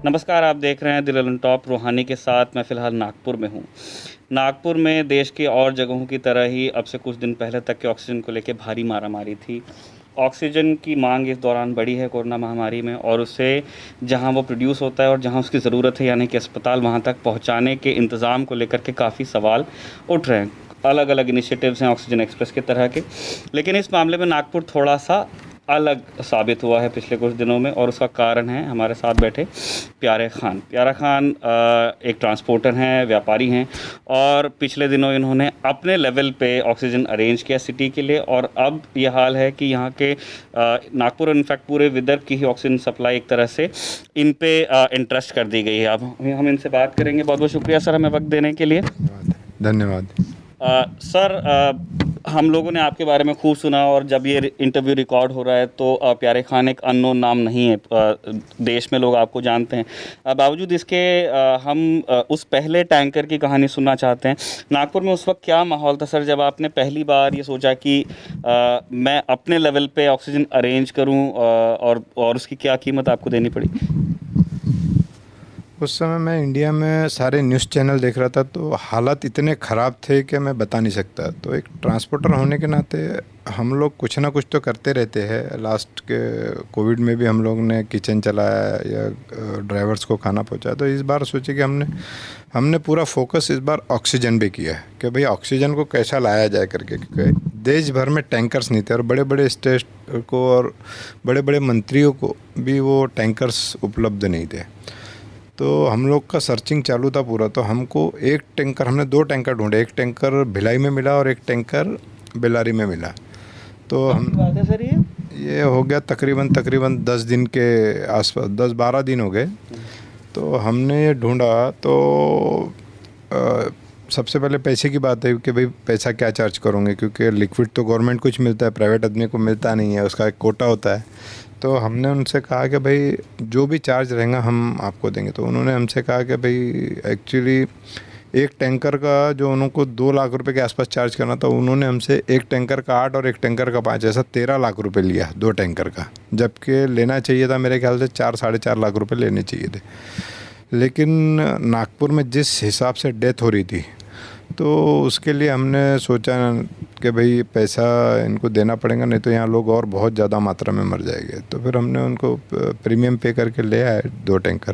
नमस्कार, आप देख रहे हैं दिल ऑन टॉप। रूहानी के साथ मैं फ़िलहाल नागपुर में हूँ। नागपुर में देश की और जगहों की तरह ही अब से कुछ दिन पहले तक के ऑक्सीजन को लेके भारी मारामारी थी। ऑक्सीजन की मांग इस दौरान बढ़ी है कोरोना महामारी में, और उसे जहाँ वो प्रोड्यूस होता है और जहाँ उसकी ज़रूरत है यानी कि अस्पताल, वहाँ तक पहुँचाने के इंतज़ाम को लेकर के काफ़ी सवाल उठ रहे हैं। अलग अलग इनिशिएटिव्स हैं ऑक्सीजन एक्सप्रेस के तरह के, लेकिन इस मामले में नागपुर थोड़ा सा अलग साबित हुआ है पिछले कुछ दिनों में, और उसका कारण है हमारे साथ बैठे प्यारे खान। प्यारा खान एक ट्रांसपोर्टर हैं, व्यापारी हैं, और पिछले दिनों इन्होंने अपने लेवल पे ऑक्सीजन अरेंज किया सिटी के लिए, और अब ये हाल है कि यहाँ के नागपुर, इनफैक्ट पूरे विदर्भ की ही ऑक्सीजन सप्लाई एक तरह से इन पे इंट्रस्ट कर दी गई है। अब हम इनसे बात करेंगे। बहुत बहुत शुक्रिया सर हमें वक्त देने के लिए। धन्यवाद। सर, हम लोगों ने आपके बारे में खूब सुना, और जब ये इंटरव्यू रिकॉर्ड हो रहा है तो प्यारे खान एक अननोन नाम नहीं है। देश में लोग आपको जानते हैं। बावजूद इसके हम उस पहले टैंकर की कहानी सुनना चाहते हैं। नागपुर में उस वक्त क्या माहौल था सर, जब आपने पहली बार ये सोचा कि मैं अपने लेवल पे ऑक्सीजन अरेंज करूं, और उसकी क्या कीमत आपको देनी पड़ी? उस समय मैं इंडिया में सारे न्यूज़ चैनल देख रहा था, तो हालात इतने ख़राब थे कि मैं बता नहीं सकता। तो एक ट्रांसपोर्टर होने के नाते हम लोग कुछ ना कुछ तो करते रहते हैं। लास्ट के कोविड में भी हम लोग ने किचन चलाया या ड्राइवर्स को खाना पहुंचाया। तो इस बार सोचे कि हमने पूरा फोकस इस बार ऑक्सीजन पे किया है कि भाई ऑक्सीजन को कैसा लाया जाए करके, क्योंकि देश भर में टैंकर्स नहीं थे और बड़े बड़े स्टेट को और बड़े बड़े मंत्रियों को भी वो टैंकर्स उपलब्ध नहीं थे। तो हम लोग का सर्चिंग चालू था पूरा। तो हमको एक टैंकर, हमने 2 टैंकर ढूंढे। एक टैंकर भिलाई में मिला और एक टैंकर बेल्लारी में मिला। तो हम बात है सर, ये हो गया तकरीबन 10 दिन के आसपास, 10-12 दिन हो गए। तो हमने ये ढूंढा। तो सबसे पहले पैसे की बात है कि भाई पैसा क्या चार्ज करोगे, क्योंकि लिक्विड तो गवर्नमेंट कुछ मिलता है, प्राइवेट आदमी को मिलता नहीं है, उसका एक कोटा होता है। तो हमने उनसे कहा कि भाई जो भी चार्ज रहेगा हम आपको देंगे। तो उन्होंने हमसे कहा कि भाई एक्चुअली एक टैंकर का जो उनको 2 लाख रुपए के आसपास चार्ज करना था, उन्होंने हमसे एक टैंकर का 8 और एक टैंकर का 5, ऐसा 13 लाख रुपए लिया 2 टैंकर का, जबकि लेना चाहिए था मेरे ख्याल से 4-4.5 लाख रुपए लेने चाहिए थे। लेकिन नागपुर में जिस हिसाब से डेथ हो रही थी, तो उसके लिए हमने सोचा कि भाई पैसा इनको देना पड़ेगा, नहीं तो यहाँ लोग और बहुत ज़्यादा मात्रा में मर जाएंगे। तो फिर हमने उनको प्रीमियम पे करके ले आए 2 टैंकर।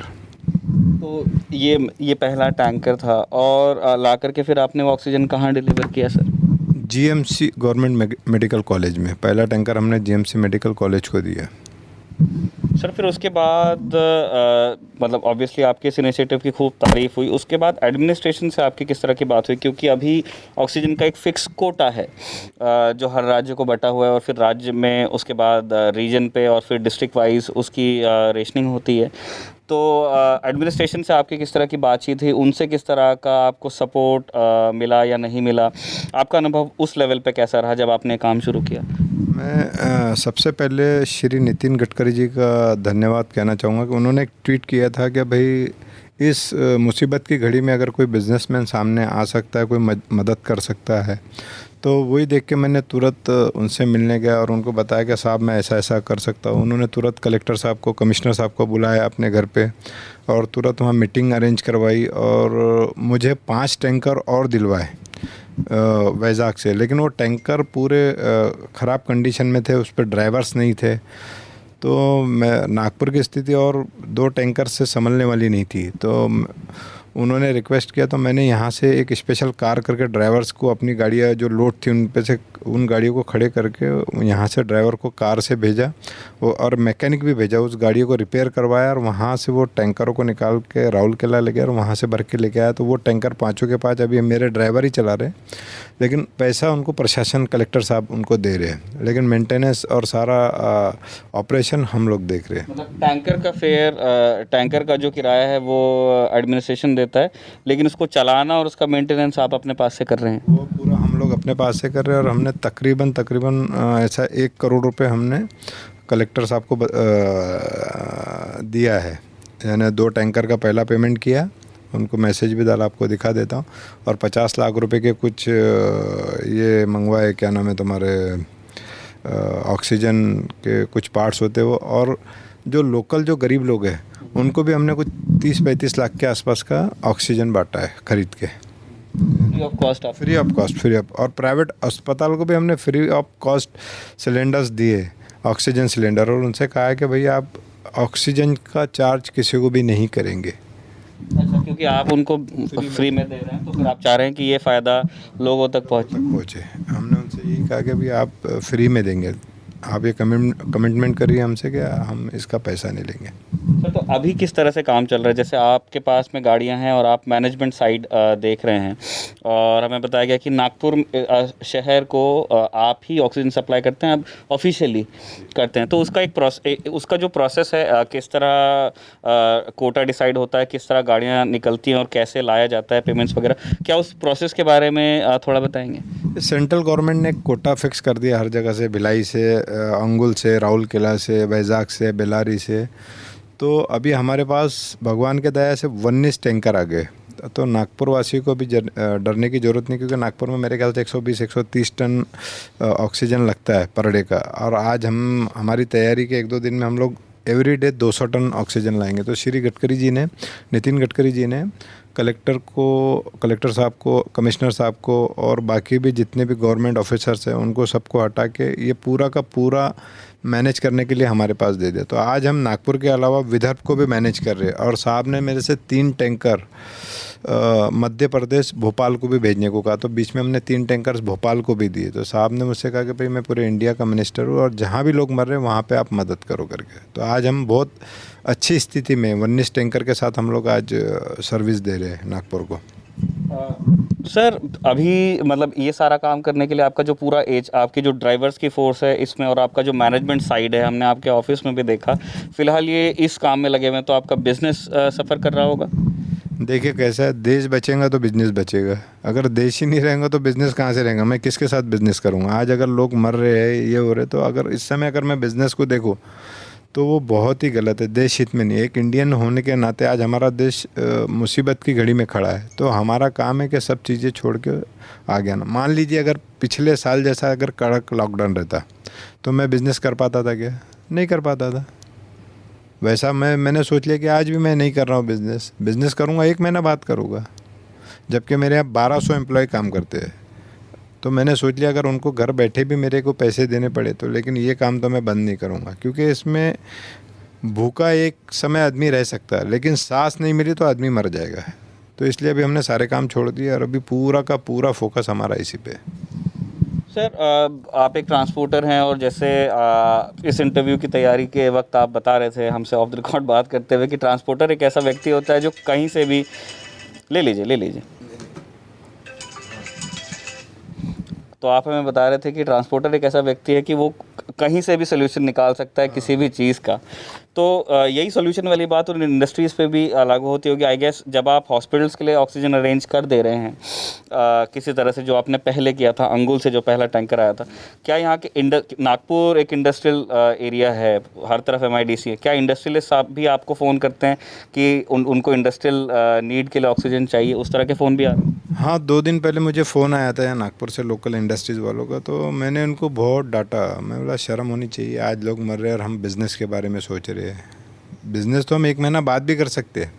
तो ये पहला टैंकर था, और ला करके फिर आपने वो ऑक्सीजन कहाँ डिलीवर किया sir? GMC government medical college में। पहला टैंकर हमने जीएमसी मेडिकल कॉलेज को दिया। सर फिर उसके बाद मतलब ऑब्वियसली आपके इस इनिशिएटिव की खूब तारीफ हुई। उसके बाद एडमिनिस्ट्रेशन से आपकी किस तरह की बात हुई, क्योंकि अभी ऑक्सीजन का एक फ़िक्स कोटा है जो हर राज्य को बटा हुआ है, और फिर राज्य में उसके बाद रीजन पे और फिर डिस्ट्रिक्ट वाइज उसकी रेशनिंग होती है। तो एडमिनिस्ट्रेशन से आपकी किस तरह की बातचीत हुई, उनसे किस तरह का आपको सपोर्ट मिला या नहीं मिला? आपका अनुभव उस लेवल पे कैसा रहा जब आपने काम शुरू किया? मैं सबसे पहले श्री नितिन गडकरी जी का धन्यवाद कहना चाहूँगा कि उन्होंने एक ट्वीट किया था कि भाई इस मुसीबत की घड़ी में अगर कोई बिजनेसमैन सामने आ सकता है, कोई मदद कर सकता है, तो वही देख के मैंने तुरंत उनसे मिलने गया और उनको बताया कि साहब मैं ऐसा ऐसा कर सकता हूँ। उन्होंने तुरंत कलेक्टर साहब को, कमिश्नर साहब को बुलाया अपने घर पे, और तुरंत वहाँ मीटिंग अरेंज करवाई, और मुझे 5 टैंकर और दिलवाए वैजाग से। लेकिन वो टैंकर पूरे ख़राब कंडीशन में थे, उस पर ड्राइवर्स नहीं थे। तो मैं नागपुर की स्थिति और 2 टैंकर से संभलने वाली नहीं थी। तो उन्होंने रिक्वेस्ट किया, तो मैंने यहाँ से एक स्पेशल कार करके ड्राइवर्स को, अपनी गाड़ियाँ जो लोड थी उन पे से, उन गाड़ियों को खड़े करके यहाँ से ड्राइवर को कार से भेजा, वो और मैकेनिक भी भेजा, उस गाड़ियों को रिपेयर करवाया, और वहाँ से वो टैंकरों को निकाल के राउल किला ले गया और वहाँ से भर के लेके आया। तो वो टैंकर 5 के 5 अभी मेरे ड्राइवर ही चला रहे, लेकिन पैसा उनको प्रशासन, कलेक्टर साहब उनको दे रहे हैं, लेकिन मेंटेनेंस और सारा ऑपरेशन हम लोग देख रहे हैं। मतलब टैंकर का फेयर, टैंकर का जो किराया है वो एडमिनिस्ट्रेशन देता है, लेकिन उसको चलाना और उसका मेंटेनेंस आप अपने पास से कर रहे हैं? वो पूरा हम लोग अपने पास से कर रहे हैं, और हमने तकरीबन ऐसा 1 करोड़ रुपए हमने कलेक्टर साहब को दिया है। यानी 2 टैंकर का पहला पेमेंट किया, उनको मैसेज भी डाला, आपको दिखा देता हूँ, और 50 लाख रुपए के कुछ ये मंगवाए, क्या नाम है तुम्हारे, ऑक्सीजन के कुछ पार्ट्स होते वो, और जो लोकल जो गरीब लोग हैं उनको भी हमने कुछ 30-35 लाख के आसपास का ऑक्सीजन बांटा है खरीद के, फ्री ऑफ कॉस्ट आप? Free of cost, free of. और प्राइवेट अस्पताल को भी हमने फ्री ऑफ कॉस्ट सिलेंडर्स दिए, ऑक्सीजन सिलेंडर, और उनसे कहा है कि भैया आप ऑक्सीजन का चार्ज किसी को भी नहीं करेंगे। अच्छा, क्योंकि आप उनको फ्री में दे रहे हैं तो फिर आप चाह रहे हैं कि ये फ़ायदा लोगों तक पहुँचे। हमने उनसे यही कहा कि भैया आप फ्री में देंगे, आप ये कमिटमेंट करिए हमसे कि हम इसका पैसा नहीं लेंगे। सर, तो अभी किस तरह से काम चल रहा है? जैसे आपके पास में गाड़ियां हैं और आप मैनेजमेंट साइड देख रहे हैं, और हमें बताया गया कि नागपुर शहर को आप ही ऑक्सीजन सप्लाई करते हैं, अब ऑफिशियली करते हैं, तो उसका उसका जो प्रोसेस है, किस तरह कोटा डिसाइड होता है, किस तरह गाड़ियां निकलती हैं और कैसे लाया जाता है, पेमेंट्स वगैरह, क्या उस प्रोसेस के बारे में थोड़ा बताएंगे? सेंट्रल गवर्नमेंट ने कोटा फिक्स कर दिया हर जगह से, भिलाई से, अंगुल से, राउरकेला से, वैजाग से, बेलारी से। तो अभी हमारे पास भगवान के दया से 19 टैंकर आ गए। तो नागपुर वासी को भी डरने की ज़रूरत नहीं, क्योंकि नागपुर में मेरे ख्याल से 120-130 टन ऑक्सीजन लगता है पर डे का। और आज हमारी तैयारी के 1-2 दिन में हम लोग एवरीडे 200 टन ऑक्सीजन लाएंगे। तो श्री गडकरी जी ने, नितिन गडकरी जी ने कलेक्टर साहब को, कमिश्नर साहब को और बाकी भी जितने भी गवर्नमेंट ऑफिसर्स हैं उनको सबको हटा के ये पूरा का पूरा मैनेज करने के लिए हमारे पास दे दिया। तो आज हम नागपुर के अलावा विदर्भ को भी मैनेज कर रहे हैं। और साहब ने मेरे से 3 टैंकर मध्य प्रदेश, भोपाल को भी भेजने को कहा। तो बीच में हमने 3 टैंकर्स भोपाल को भी दिए। तो साहब ने मुझसे कहा कि भाई मैं पूरे इंडिया का मिनिस्टर हूँ और जहाँ भी लोग मर रहे हैं वहाँ पे आप मदद करो करके। तो आज हम बहुत अच्छी स्थिति में 19 टैंकर के साथ हम लोग आज सर्विस दे रहे हैं नागपुर को। सर, अभी मतलब ये सारा काम करने के लिए आपका जो पूरा आपकी जो ड्राइवर्स की फोर्स है इसमें, और आपका जो मैनेजमेंट साइड है, हमने आपके ऑफिस में भी देखा, फिलहाल ये इस काम में लगे हुए हैं, तो आपका बिजनेस सफ़र कर रहा होगा? देखिए कैसा है, देश बचेगा तो बिजनेस बचेगा। अगर देश ही नहीं रहेगा तो बिजनेस कहाँ से रहेगा? मैं किसके साथ बिजनेस करूँगा? आज अगर लोग मर रहे हैं, ये हो रहे, तो अगर इस समय अगर मैं बिजनेस को देखूँ तो वो बहुत ही गलत है, देश हित में नहीं। एक इंडियन होने के नाते आज हमारा देश मुसीबत की घड़ी में खड़ा है। तो हमारा काम है कि सब चीज़ें छोड़ के आगे आना। मान लीजिए अगर पिछले साल जैसा अगर कड़क लॉकडाउन रहता तो मैं बिज़नेस कर पाता था क्या? नहीं कर पाता था। वैसा मैंने सोच लिया कि आज भी मैं नहीं कर रहा हूँ बिज़नेस करूँगा 1 महीना बाद करूँगा, जबकि मेरे यहाँ 1200 एम्प्लॉय काम करते हैं। तो मैंने सोच लिया अगर उनको घर बैठे भी मेरे को पैसे देने पड़े तो, लेकिन ये काम तो मैं बंद नहीं करूँगा, क्योंकि इसमें भूखा एक समय आदमी रह सकता है, लेकिन सांस नहीं मिली तो आदमी मर जाएगा। तो इसलिए अभी हमने सारे काम छोड़ दिए और अभी पूरा का पूरा फोकस हमारा इसी पे है। सर, आप एक ट्रांसपोर्टर हैं, और जैसे इस इंटरव्यू की तैयारी के वक्त आप बता रहे थे हमसे ऑफ द रिकॉर्ड बात करते हुए कि ट्रांसपोर्टर एक ऐसा व्यक्ति होता है जो कहीं से भी ले लीजिए। तो आप हमें बता रहे थे कि ट्रांसपोर्टर एक ऐसा व्यक्ति है कि वो कहीं से भी सोल्यूशन निकाल सकता है किसी भी चीज़ का। तो यही सोल्यूशन वाली बात उन इंडस्ट्रीज़ पे भी लागू होती होगी, आई गेस। जब आप हॉस्पिटल्स के लिए ऑक्सीजन अरेंज कर दे रहे हैं किसी तरह से, जो आपने पहले किया था, अंगुल से जो पहला टैंकर आया था, क्या यहाँ के नागपुर एक इंडस्ट्रियल एरिया है, हर तरफ MIDC है, क्या इंडस्ट्रियलिस्ट साहब भी आपको फ़ोन करते हैं कि उनको इंडस्ट्रियल नीड के लिए ऑक्सीजन चाहिए? उस तरह के फ़ोन भी आ रहे हैं? हाँ, 2 दिन पहले मुझे फ़ोन आया था यहाँ नागपुर से लोकल इंडस्ट्रीज़ वालों का। तो मैंने उनको बहुत डांटा। मैं बोला शर्म होनी चाहिए, आज लोग मर रहे हैं और हम बिज़नेस के बारे में सोच रहे हैं। बिज़नेस तो हम 1 महीना बाद भी कर सकते हैं।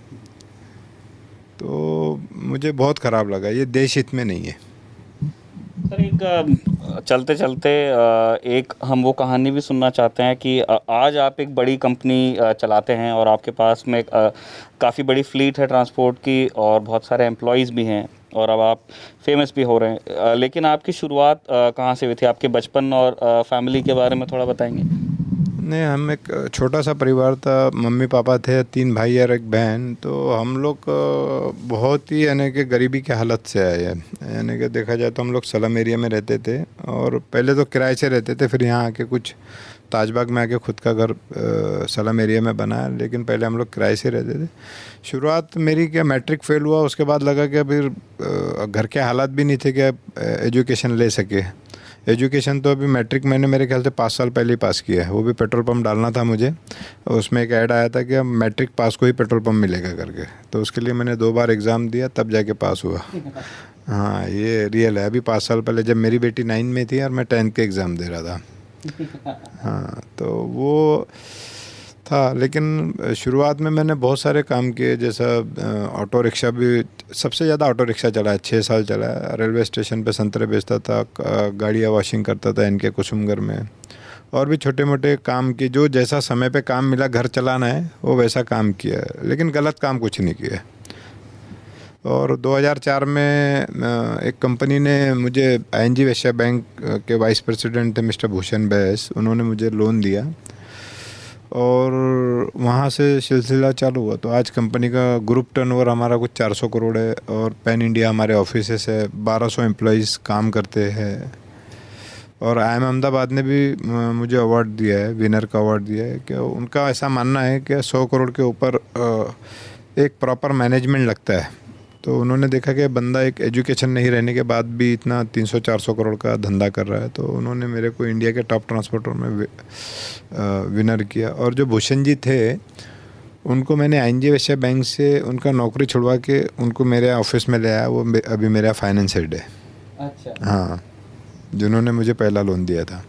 तो मुझे बहुत ख़राब लगा, ये देश हित में नहीं है। सर, एक चलते चलते एक हम वो कहानी भी सुनना चाहते हैं कि आज आप एक बड़ी कंपनी चलाते हैं और आपके पास में काफ़ी बड़ी फ्लीट है ट्रांसपोर्ट की, और बहुत सारे एम्प्लॉयज़ भी हैं, और अब आप फेमस भी हो रहे हैं। लेकिन आपकी शुरुआत कहाँ से हुई थी? आपके बचपन और फैमिली के बारे में थोड़ा बताएंगे? नहीं, हम एक छोटा सा परिवार था, मम्मी पापा थे, 3 भाई और 1 बहन। तो हम लोग बहुत ही यानी कि गरीबी की हालत से आए हैं। यानी कि देखा जाए तो हम लोग सलम एरिया में रहते थे, और पहले तो किराए से रहते थे, फिर यहाँ आके कुछ ताजबाग में आके खुद का घर सलम एरिया में बनाया, लेकिन पहले हम लोग किराए से रहते थे। शुरुआत मेरी क्या, मैट्रिक फेल हुआ, उसके बाद लगा कि फिर घर के हालात भी नहीं थे कि एजुकेशन ले सके। एजुकेशन तो अभी मैट्रिक मैंने मेरे ख्याल से 5 साल पहले ही पास किया है, वो भी पेट्रोल पंप डालना था मुझे। उसमें एक ऐड आया था कि अब मैट्रिक पास को ही पेट्रोल पंप मिलेगा करके, तो उसके लिए मैंने 2 बार एग्ज़ाम दिया तब जाके पास हुआ। हाँ, ये रियल है। अभी 5 साल पहले जब मेरी बेटी 9 में थी और मैं 10th के एग्ज़ाम दे रहा था। हाँ, तो वो था, लेकिन शुरुआत में मैंने बहुत सारे काम किए, जैसा ऑटो रिक्शा भी, सबसे ज़्यादा ऑटो रिक्शा चला है, 6 साल चला है। रेलवे स्टेशन पे संतरे बेचता था, गाड़ियाँ वॉशिंग करता था इनके कुसुमगर में, और भी छोटे मोटे काम किए। जो जैसा समय पे काम मिला घर चलाना है वो वैसा काम किया है, लेकिन गलत काम कुछ नहीं किया। और 2004 में एक कंपनी ने मुझे, ING वैश्य बैंक के वाइस प्रेसिडेंट थे मिस्टर भूषण बैस, उन्होंने मुझे लोन दिया और वहाँ से सिलसिला चालू हुआ। तो आज कंपनी का ग्रुप टर्नओवर हमारा कुछ 400 करोड़ है और पैन इंडिया हमारे ऑफिसेस है, 1200 एम्प्लॉइज़ काम करते हैं। और IIM अहमदाबाद ने भी मुझे अवार्ड दिया है, विनर का अवार्ड दिया है, कि उनका ऐसा मानना है कि 100 करोड़ के ऊपर एक प्रॉपर मैनेजमेंट लगता है। तो उन्होंने देखा कि बंदा एक एजुकेशन नहीं रहने के बाद भी इतना 300-400 करोड़ का धंधा कर रहा है, तो उन्होंने मेरे को इंडिया के टॉप ट्रांसपोर्टर में विनर किया। और जो भूषण जी थे उनको मैंने ING वैश्य बैंक से उनका नौकरी छुड़वा के उनको मेरे ऑफिस में ले आया। वो अभी मेरा फाइनेंस हेड है। अच्छा। हाँ, जिन्होंने मुझे पहला लोन दिया था।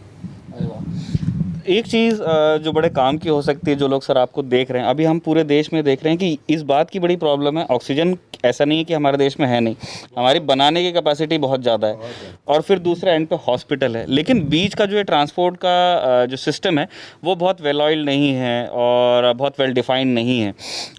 अरे वाह। एक चीज़ जो बड़े काम की हो सकती है, जो लोग सर आपको देख रहे हैं, अभी हम पूरे देश में देख रहे हैं कि इस बात की बड़ी प्रॉब्लम है। ऑक्सीजन ऐसा नहीं है कि हमारे देश में है नहीं, हमारी बनाने की कैपेसिटी बहुत ज़्यादा है, और फिर दूसरे एंड पे हॉस्पिटल है, लेकिन बीच का जो ये ट्रांसपोर्ट का जो सिस्टम है वो बहुत वेल ऑयल्ड नहीं है और बहुत वेल डिफाइंड नहीं है।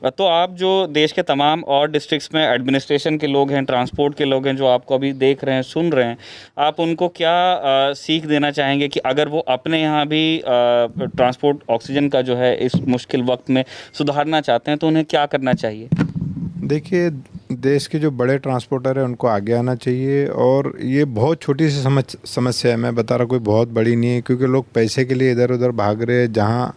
तो आप जो देश के तमाम और डिस्ट्रिक्ट्स में एडमिनिस्ट्रेशन के लोग हैं, ट्रांसपोर्ट के लोग हैं, जो आपको अभी देख रहे हैं, सुन रहे हैं, आप उनको क्या सीख देना चाहेंगे कि अगर वो अपने यहाँ भी ट्रांसपोर्ट ऑक्सीजन का जो है इस मुश्किल वक्त में सुधारना चाहते हैं तो उन्हें क्या करना चाहिए? देखिए, देश के जो बड़े ट्रांसपोर्टर हैं उनको आगे आना चाहिए। और ये बहुत छोटी सी समस्या है, मैं बता रहा, कोई बहुत बड़ी नहीं है, क्योंकि लोग पैसे के लिए इधर उधर भाग रहे हैं। जहाँ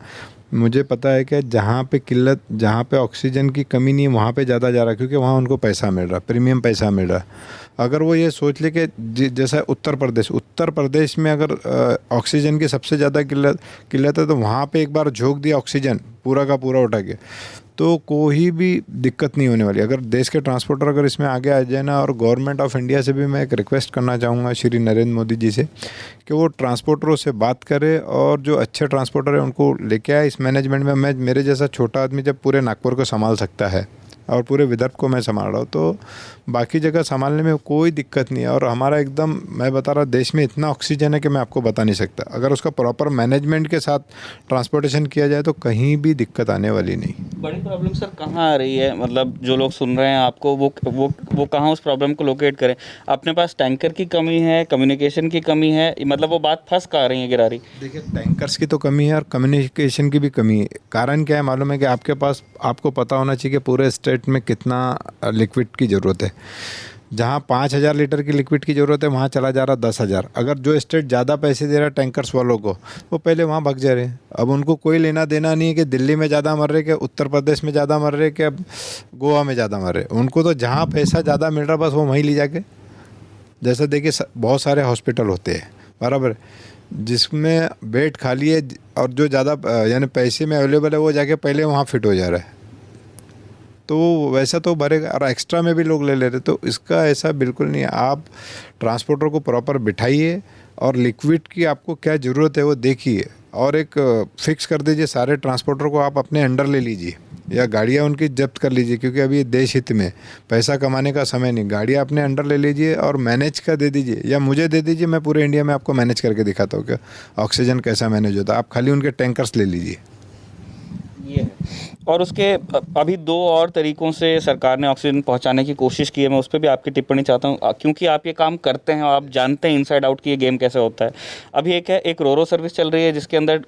मुझे पता है कि जहाँ पे किल्लत, जहाँ पे ऑक्सीजन की कमी नहीं है वहाँ पे ज़्यादा जा रहा है, क्योंकि वहाँ उनको पैसा मिल रहा है, प्रीमियम पैसा मिल रहा है। अगर वो ये सोच ले कि जैसा उत्तर प्रदेश में अगर ऑक्सीजन की सबसे ज़्यादा किल्लत है, तो वहाँ पे एक बार झोंक दिया ऑक्सीजन पूरा का पूरा उठा के, तो कोई भी दिक्कत नहीं होने वाली। अगर देश के ट्रांसपोर्टर अगर इसमें आगे आ जाए ना, और गवर्नमेंट ऑफ इंडिया से भी मैं एक रिक्वेस्ट करना चाहूँगा श्री नरेंद्र मोदी जी से, कि वो ट्रांसपोर्टरों से बात करे और जो अच्छे ट्रांसपोर्टर हैं उनको लेके आए इस मैनेजमेंट में। मैं, मेरे जैसा छोटा आदमी जब पूरे नागपुर को संभाल सकता है और पूरे विदर्भ को मैं संभाल रहा हूँ, तो बाकी जगह संभालने में कोई दिक्कत नहीं है। और हमारा एकदम, मैं बता रहा, देश में इतना ऑक्सीजन है कि मैं आपको बता नहीं सकता। अगर उसका प्रॉपर मैनेजमेंट के साथ ट्रांसपोर्टेशन किया जाए तो कहीं भी दिक्कत आने वाली नहीं। बड़ी प्रॉब्लम सर कहाँ आ रही है? मतलब जो लोग सुन रहे हैं आपको, वो कहाँ उस प्रॉब्लम को लोकेट करें? अपने पास टैंकर की कमी है, कम्युनिकेशन की कमी है, मतलब वो बात फंस कहाँ रही है गिरारी? देखिए, टैंकर्स की तो कमी है और कम्युनिकेशन की भी कमी है। कारण क्या है मालूम है? कि आपके पास, आपको पता होना चाहिए कि पूरे स्टेट में कितना लिक्विड की ज़रूरत है। जहाँ 5000 लीटर की लिक्विड की ज़रूरत है वहाँ चला जा रहा 10,000। अगर जो स्टेट ज़्यादा पैसे दे रहा है टैंकर्स वालों को, वो पहले वहाँ भाग जा रहे हैं। अब उनको कोई लेना देना नहीं है कि दिल्ली में ज़्यादा मर रहे, कि उत्तर प्रदेश में ज़्यादा मर रहे, कि अब गोवा में ज़्यादा मर रहे। उनको तो जहाँ पैसा ज़्यादा मिल रहा बस वो वहीं ले जाके, जैसे देखिए बहुत सारे हॉस्पिटल होते हैं बराबर, जिसमें बेड खाली है और जो ज़्यादा यानी पैसे में अवेलेबल है वो जाके पहले वहाँ फिट हो जा रहा है, तो वैसा तो भरेगा और एक्स्ट्रा में भी लोग ले ले रहे। तो इसका ऐसा बिल्कुल नहीं है। आप ट्रांसपोर्टर को प्रॉपर बिठाइए और लिक्विड की आपको क्या ज़रूरत है वो देखिए, और एक फिक्स कर दीजिए सारे ट्रांसपोर्टर को, आप अपने अंडर ले लीजिए या गाड़ियाँ उनकी जब्त कर लीजिए, क्योंकि अभी देश हित में पैसा कमाने का समय नहीं। गाड़ियाँ अपने अंडर ले लीजिए और मैनेज का दे दीजिए, या मुझे दे दीजिए, मैं पूरे इंडिया में आपको मैनेज करके दिखाता हूँ कि ऑक्सीजन कैसा मैनेज होता है। आप खाली उनके टैंकर्स ले लीजिए। ये है। और उसके अभी 2 और तरीकों से सरकार ने ऑक्सीजन पहुंचाने की कोशिश की है, मैं उस पर भी आपकी टिप्पणी चाहता हूं, क्योंकि आप ये काम करते हैं और आप जानते हैं इनसाइड आउट कि ये गेम कैसे होता है। अभी एक रोरो सर्विस चल रही है जिसके अंदर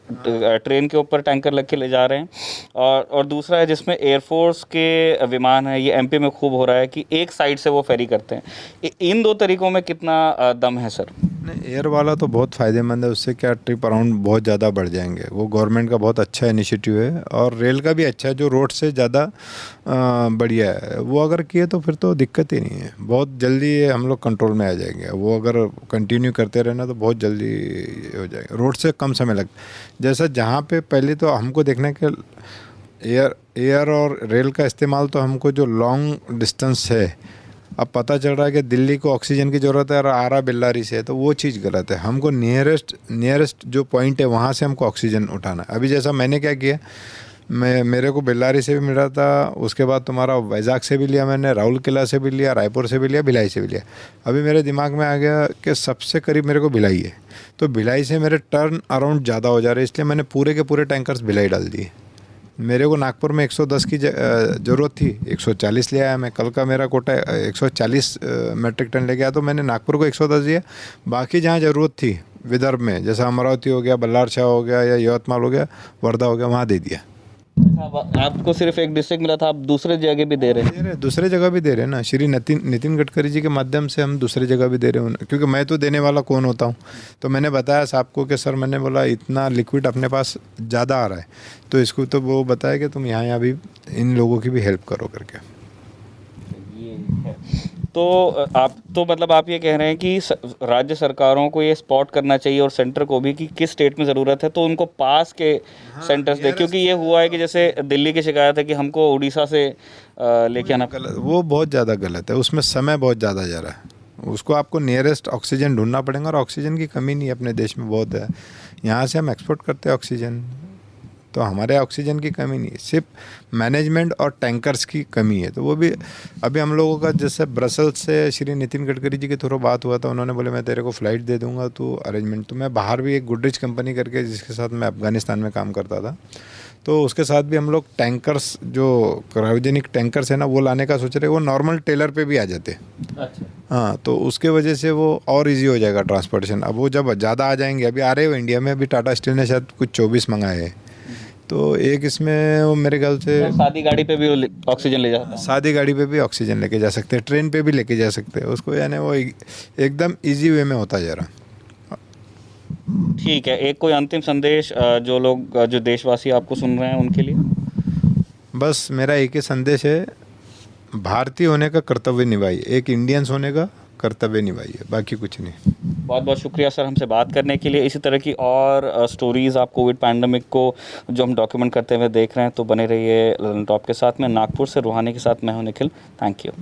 ट्रेन के ऊपर टैंकर लग के ले जा रहे हैं, और दूसरा है जिसमें एयरफोर्स के विमान है, ये MP में खूब हो रहा है कि एक साइड से वो फेरी करते हैं। इन 2 तरीकों में कितना दम है सर? नहीं, एयर वाला तो बहुत फ़ायदेमंद है, उससे क्या ट्रिप अराउंड बहुत ज़्यादा बढ़ जाएंगे। वो गवर्नमेंट का बहुत अच्छा इनिशिएटिव है, और रेल का भी अच्छा है, जो रोड से ज़्यादा बढ़िया है। वो अगर किए तो फिर तो दिक्कत ही नहीं है, बहुत जल्दी हम लोग कंट्रोल में आ जाएंगे। वो अगर कंटिन्यू करते रहना तो बहुत जल्दी हो जाएगा, रोड से कम समय लग। जैसा जहाँ पे पहले तो हमको देखना है कि एयर और रेल का इस्तेमाल, तो हमको जो लॉन्ग डिस्टेंस है, अब पता चल रहा है कि दिल्ली को ऑक्सीजन की ज़रूरत है और आरा बेल्लारी से है, तो वो चीज़ गलत है। हमको नियरेस्ट जो पॉइंट है वहाँ से हमको ऑक्सीजन उठाना है। अभी जैसा मैंने क्या किया, मेरे को बेल्लारी से भी मिला था, उसके बाद तुम्हारा वैजाग से भी लिया मैंने, राउल किला से भी लिया, रायपुर से भी लिया, भिलाई से भी लिया। अभी मेरे दिमाग में आ गया कि सबसे करीब मेरे को भिलाई है, तो भिलाई से मेरे टर्न अराउंड ज़्यादा हो जा रहे हैं, इसलिए मैंने पूरे के पूरे टैंकर्स भिलाई डाल दिए। मेरे को नागपुर में 110 की ज़रूरत थी, 140 ले आया मैं। कल का मेरा कोटा 140 मेट्रिक टन ले गया, तो मैंने नागपुर को 110 दिया। बाकी जहाँ ज़रूरत थी विदर्भ में, जैसा अमरावती हो गया, बल्लारशाह हो गया, या यवतमाल हो गया, वर्धा हो गया, वहाँ दे दिया। आपको सिर्फ एक डिस्ट्रिक्ट मिला था, आप दूसरे जगह भी दे रहे हैं? दूसरे जगह भी दे रहे हैं ना, श्री नितिन गडकरी जी के माध्यम से हम दूसरे जगह भी दे रहे हैं, क्योंकि मैं तो देने वाला कौन होता हूँ। तो मैंने बताया साहब को कि सर, मैंने बोला इतना लिक्विड अपने पास ज़्यादा आ रहा है, तो इसको तो वो बताया कि तुम यहाँ भी इन लोगों की भी हेल्प करो करके। तो आप तो मतलब आप ये कह रहे हैं कि राज्य सरकारों को ये स्पॉट करना चाहिए और सेंटर को भी कि किस स्टेट में ज़रूरत है, तो उनको पास के सेंटर्स दे। क्योंकि ये हुआ है कि जैसे दिल्ली की शिकायत है कि हमको उड़ीसा से लेके आना। वो बहुत ज़्यादा गलत है, उसमें समय बहुत ज़्यादा जा रहा है। उसको आपको नियरेस्ट ऑक्सीजन ढूंढना पड़ेगा, और ऑक्सीजन की कमी नहीं अपने देश में बहुत है। यहाँ से हम एक्सपोर्ट करते हैं ऑक्सीजन, तो हमारे ऑक्सीजन की कमी नहीं है, सिर्फ मैनेजमेंट और टैंकर्स की कमी है। तो वो भी अभी हम लोगों का, जैसे ब्रसल्स से श्री नितिन गडकरी जी के थ्रू बात हुआ था, उन्होंने बोले मैं तेरे को फ़्लाइट दे दूंगा, तो अरेंजमेंट। तो मैं बाहर भी एक गुडरिच कंपनी करके, जिसके साथ मैं अफ़गानिस्तान में काम करता था, तो उसके साथ भी हम लोग टैंकर्स, जो क्रायोजेनिक टैंकर्स है ना, वो लाने का सोच रहे। वो नॉर्मल टेलर पे भी आ जाते। अच्छा। हाँ, तो उसके वजह से वो और इजी हो जाएगा ट्रांसपोर्टेशन। अब वो जब ज़्यादा आ जाएंगे, अभी आ रहे हो इंडिया में, अभी टाटा स्टील ने शायद कुछ 24 मंगाए हैं, तो एक इसमें वो मेरे ख्याल से सादी गाड़ी पे भी ऑक्सीजन ले जाता है। सादी गाड़ी पे भी ऑक्सीजन लेके जा सकते हैं, ट्रेन पे भी लेके जा सकते हैं उसको, यानी वो एकदम इजी वे में होता जा रहा। ठीक है, एक कोई अंतिम संदेश जो लोग, जो देशवासी आपको सुन रहे हैं उनके लिए? बस मेरा एक ही संदेश है, भारतीय होने का कर्तव्य निभाइए, एक इंडियंस होने का कर्तव्य निभाइए, बाकी कुछ नहीं। बहुत बहुत शुक्रिया सर हमसे बात करने के लिए। इसी तरह की और स्टोरीज़ आप कोविड पैंडमिक को जो हम डॉक्यूमेंट करते हुए देख रहे हैं, तो बने रहिए ललन टॉप के साथ में। नागपुर से रूहानी के साथ मैं हूं निखिल। Thank you.